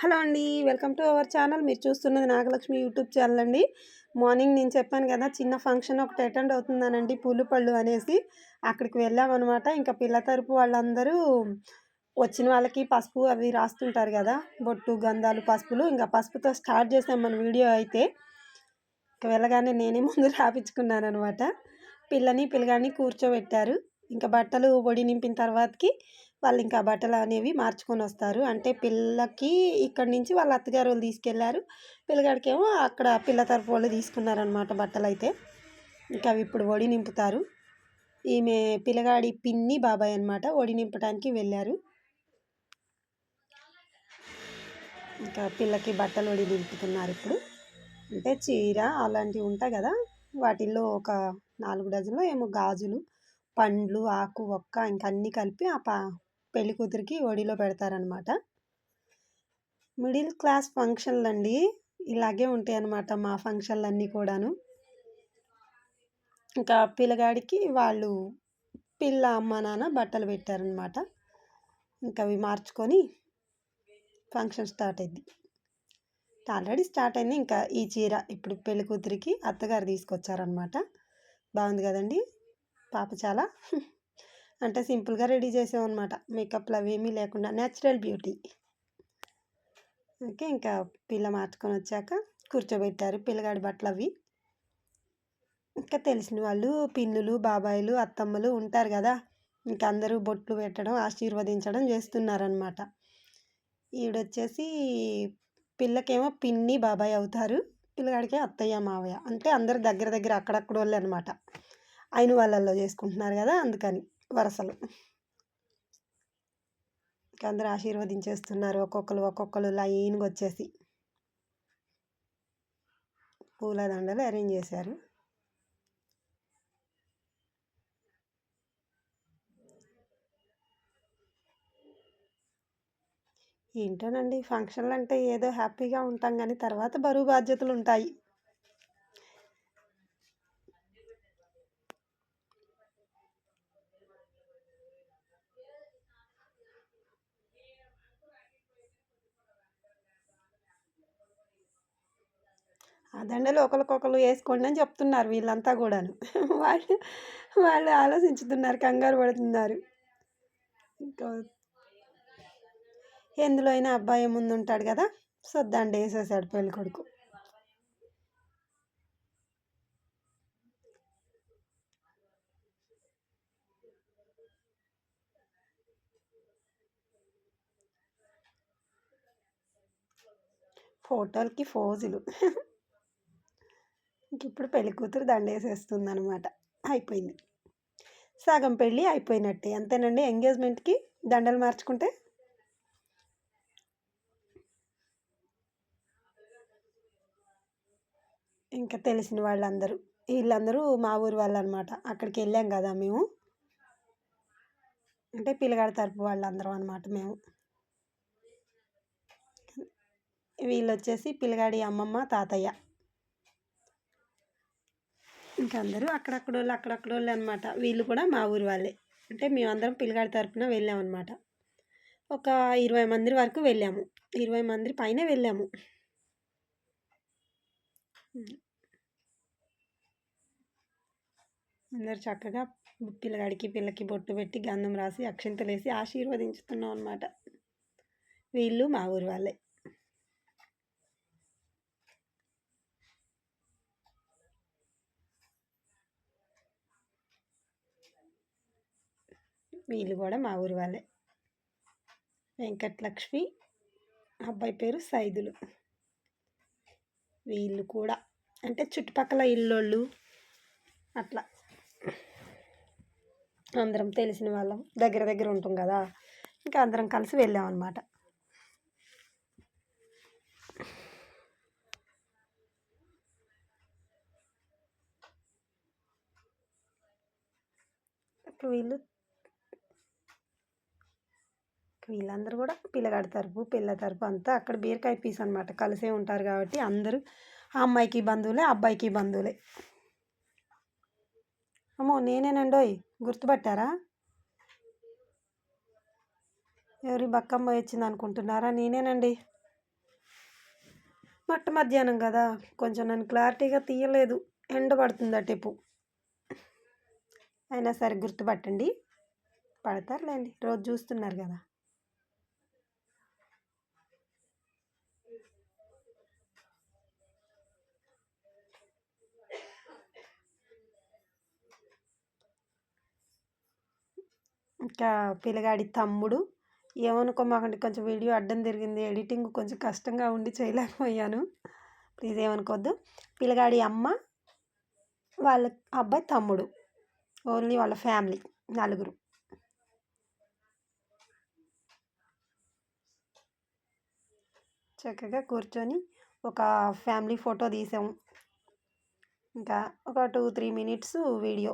Hello అండి. Welcome to our channel. మీరు చూస్తున్నది నాగలక్ష్మి యూట్యూబ్ ఛానల్ అండి. మార్నింగ్ నేను చెప్పాను కదా, చిన్న ఫంక్షన్ ఒకటి అటెండ్ అవుతున్నానండి, పూలు పళ్ళు అనేసి. అక్కడికి వెళ్ళామనమాట. ఇంకా పిల్ల తరపు వాళ్ళందరూ వచ్చిన వాళ్ళకి పసుపు అవి రాస్తుంటారు కదా, బొట్టు గంధాలు పసుపులు. ఇంకా పసుపుతో స్టార్ట్ చేసాం మన వీడియో అయితే. ఇంక వెళ్ళగానే నేనే ముందు రాపించుకున్నాను అనమాట. పిల్లగాడిని కూర్చోబెట్టారు. ఇంకా బట్టలు ఒడి నింపిన తర్వాతకి వాళ్ళు ఇంకా బట్టలు అనేవి మార్చుకొని వస్తారు. అంటే పిల్లకి ఇక్కడి నుంచి వాళ్ళ అత్తగారు వాళ్ళు తీసుకెళ్లారు, పిల్లగాడికేమో అక్కడ పిల్ల తరపు వాళ్ళు తీసుకున్నారనమాట బట్టలు అయితే. ఇంకా అవి ఇప్పుడు ఒడి నింపుతారు. ఈమె పిల్లగాడి పిన్ని బాబాయ్ అనమాట, ఒడి నింపడానికి వెళ్ళారు. ఇంకా పిల్లకి బట్టలు ఒడి నింపుతున్నారు ఇప్పుడు. అంటే చీర అలాంటివి ఉంటాయి కదా, వాటిల్లో ఒక 4 డజన్లు ఏమో గాజులు, పండ్లు, ఆకు ఒక్క ఇంకా అన్నీ కలిపి ఆ పెళ్లి కూతురికి ఒడిలో పెడతారనమాట. మిడిల్ క్లాస్ ఫంక్షన్లు అండి, ఇలాగే ఉంటాయి అన్నమాట మా ఫంక్షన్లు అన్నీ కూడాను. ఇంకా పిల్లగాడికి వాళ్ళు పిల్ల అమ్మ నాన్న బట్టలు పెట్టారనమాట. ఇంకా అవి మార్చుకొని ఫంక్షన్ స్టార్ట్ అయింది. ఆల్రెడీ స్టార్ట్ అయింది. ఇంకా ఈ చీర ఇప్పుడు పెళ్లి కూతురికి అత్తగారు తీసుకొచ్చారనమాట. బాగుంది కదండి పాప, చాలా అంటే సింపుల్గా రెడీ చేసామన్నమాట, మేకప్లు అవి ఏమీ లేకుండా, న్యాచురల్ బ్యూటీ. ఓకే, ఇంకా పిల్ల మార్చుకొని వచ్చాక కూర్చోబెట్టారు పిల్లగాడి బట్టలు అవి. ఇంకా తెలిసిన వాళ్ళు పిన్నులు, బాబాయిలు, అత్తమ్మలు ఉంటారు కదా, ఇంకా అందరూ బొట్లు పెట్టడం, ఆశీర్వదించడం చేస్తున్నారనమాట. ఈడొచ్చేసి పిల్లకేమో పిన్ని బాబాయ్ అవుతారు, పిల్లగాడికి అత్తయ్య మావయ్య. అంటే అందరు దగ్గర దగ్గర అక్కడక్కడ వాళ్ళు అనమాట. అయిన వాళ్ళల్లో చేసుకుంటున్నారు కదా, అందుకని వరసలు. ఇంకా అందరూ ఆశీర్వదించేస్తున్నారు, ఒక్కొక్కరు లైన్గా వచ్చేసి పూల దండలు అరేంజ్ చేశారు. ఏంటోనండి, ఫంక్షన్లు అంటే ఏదో హ్యాపీగా ఉంటాం కానీ తర్వాత బరువు బాధ్యతలు ఉంటాయి. ఆ దండలు ఒకరికొకరు వేసుకోండి అని చెప్తున్నారు వీళ్ళంతా కూడాను. వాళ్ళు వాళ్ళు ఆలోచించుతున్నారు, కంగారు పడుతున్నారు. ఇంకా ఎందులో అయినా అబ్బాయి ముందు ఉంటాడు కదా, సో దండ వేసేసాడు పెళ్ళి కొడుకు. ఫోటోలకి ఫోజులు. ఇంక ఇప్పుడు పెళ్లి కూతురు దండ వేసేస్తుంది అనమాట. అయిపోయింది, సగం పెళ్ళి అయిపోయినట్టే, అంతేనండి. ఎంగేజ్మెంట్కి దండలు మార్చుకుంటే ఇంకా తెలిసిన వాళ్ళందరూ, వీళ్ళందరూ మా ఊరు వాళ్ళు అనమాట. అక్కడికి వెళ్ళాం కదా మేము, అంటే పిల్లగాడి తరపు వాళ్ళందరం అనమాట మేము. వీళ్ళు వచ్చేసి పిల్లగాడి అమ్మమ్మ తాతయ్య, ఇంకా అందరూ అక్కడక్కడ వాళ్ళు అనమాట. వీళ్ళు కూడా మా ఊరు వాళ్ళే. అంటే మేమందరం పిల్లగాడి తరపున వెళ్ళామన్నమాట. ఒక 20 మంది వరకు వెళ్ళాము, 20 మంది పైన వెళ్ళాము. అందరు చక్కగా పిల్లగాడికి పిల్లకి బొట్టు పెట్టి గంధం రాసి అక్షింతలు వేసి ఆశీర్వదించుతున్నాం అనమాట. వీళ్ళు మా ఊరు వాళ్ళే. వీళ్ళు కూడా మా ఊరు వాళ్ళే. వెంకటలక్ష్మి, అబ్బాయి పేరు సైదులు. వీళ్ళు కూడా అంటే చుట్టుపక్కల ఇల్లోళ్ళు అట్లా అందరం తెలిసిన వాళ్ళం, దగ్గర దగ్గర ఉంటాం కదా, ఇంకా అందరం కలిసి వెళ్ళామన్నమాట. వీళ్ళందరూ కూడా పిల్లగాడి తరపు పిల్ల తరపు అంతా అక్కడ బీరకాయ పీస్ అనమాట, కలిసే ఉంటారు కాబట్టి అందరూ ఆ అమ్మాయికి బంధువులే, అబ్బాయికి బంధువులే. అమ్మో నేనేనండోయ్, గుర్తుపట్టారా? ఎవరి బక్కమ్మ వచ్చింది అనుకుంటున్నారా? నేనేనండి. మట్ట మధ్యాహ్నం కదా, కొంచెం నన్ను క్లారిటీగా తీయలేదు, ఎండ పడుతుంది అటేపు. అయినా సరే గుర్తుపట్టండి, పడతారులేండి, రోజు చూస్తున్నారు కదా. ఇంకా పిల్లగాడి తమ్ముడు, ఏమనుకోమాకండి, కొంచెం వీడియో అడ్డం తిరిగింది, ఎడిటింగ్ కొంచెం కష్టంగా ఉండి చేయలేకపోయాను, ప్లీజ్ ఏమనుకోవద్దు. పిల్లగాడి అమ్మ, వాళ్ళ అబ్బాయి తమ్ముడు, ఓన్లీ వాళ్ళ ఫ్యామిలీ నలుగురు. చక్కగా కూర్చొని ఒక ఫ్యామిలీ ఫోటో తీసాము. ఇంకా ఒక 2-3 మినిట్స్ వీడియో,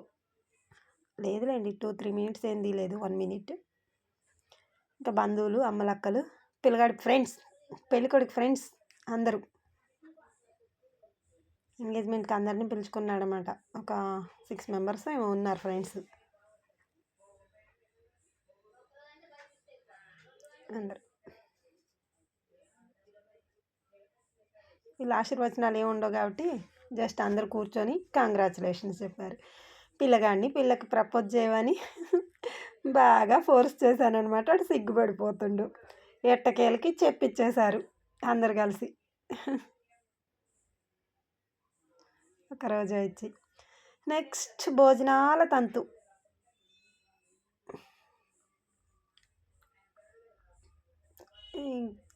లేదులేండి 2-3 మినిట్స్ ఏం తీయలేదు, 1 మినిట్. ఇంకా బంధువులు, అమ్మలక్కలు, పిల్లగాడి ఫ్రెండ్స్, పెళ్ళికొడుకు ఫ్రెండ్స్ అందరూ ఎంగేజ్మెంట్కి అందరినీ పిలుచుకున్నాడు అనమాట. ఒక 6 మెంబర్స్ ఏమో ఉన్నారు ఫ్రెండ్స్ అందరు. వీళ్ళ ఆశీర్వచనాలు ఏమి ఉండవు కాబట్టి జస్ట్ అందరు కూర్చొని కంగ్రాచులేషన్స్ చెప్పారు. పిల్లకి ప్రపోజ్ చేయమని బాగా ఫోర్స్ చేశాను అనమాట. వాడు సిగ్గుపడిపోతుండు, ఎట్టకేలకి చెప్పించేశారు అందరు కలిసి ఒకరోజు వచ్చి. నెక్స్ట్ భోజనాల తంతు.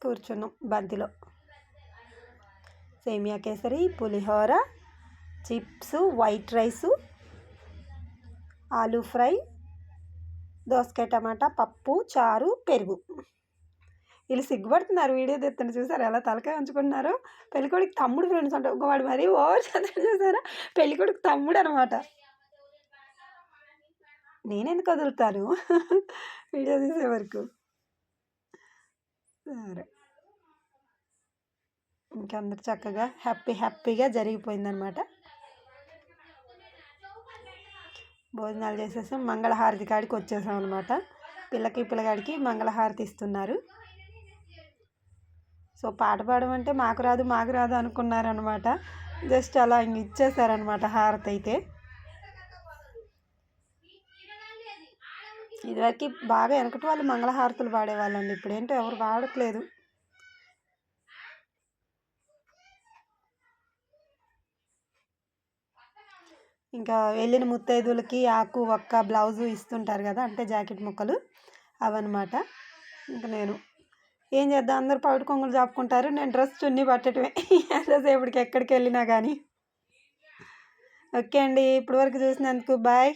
కూర్చున్నాం బంతిలో. Semiya kesari, pulihora, chips, white rice, aloo fry, దోసకాయ టమాటా, పప్పు, చారు, పెరుగు. వీళ్ళు సిగ్గుపడుతున్నారు వీడియో తెస్తుంటే, చూసారు ఎలా తలకాయ ఉంచుకుంటున్నారు. పెళ్ళికొడుకు తమ్ముడు ఫ్రెండ్స్ అంటే వాడు మరీ ఓవర్ చేస్తాడు చూసారా, పెళ్ళికొడుకు తమ్ముడు అనమాట. నేనెందుకు వదులుతాను వీడియో తీసే వరకు. సరే, ఇంకందరు చక్కగా హ్యాపీగా జరిగిపోయిందనమాట. భోజనాలు చేసేసాం, మంగళహారతి కాడికి వచ్చేసాం అనమాట. పిల్లగాడికి మంగళహారతి ఇస్తున్నారు. సో పాట పాడమంటే మాకు రాదు అనుకున్నారనమాట. జస్ట్ అలా ఇంక ఇచ్చేసారనమాట హారతి అయితే. ఇదివరకు బాగా వెనకటి వాళ్ళు మంగళహారతులు పాడేవాళ్ళండి, ఇప్పుడేంటో ఎవరు పాడట్లేదు. ఇంకా వెళ్ళిన ముత్తైదులకి ఆకు ఒక్క బ్లౌజు ఇస్తుంటారు కదా, అంటే జాకెట్ ముక్కలు అవన్నమాట. ఇంకా నేను ఏం చేద్దాం, అందరు పౌటి కొంగులు చాపుకుంటారు, నేను డ్రెస్ చున్నీ పట్టడమే ఎంతసేపటికి ఎక్కడికి వెళ్ళినా కానీ. ఓకే అండి, ఇప్పటివరకు చూసినందుకు బాయ్.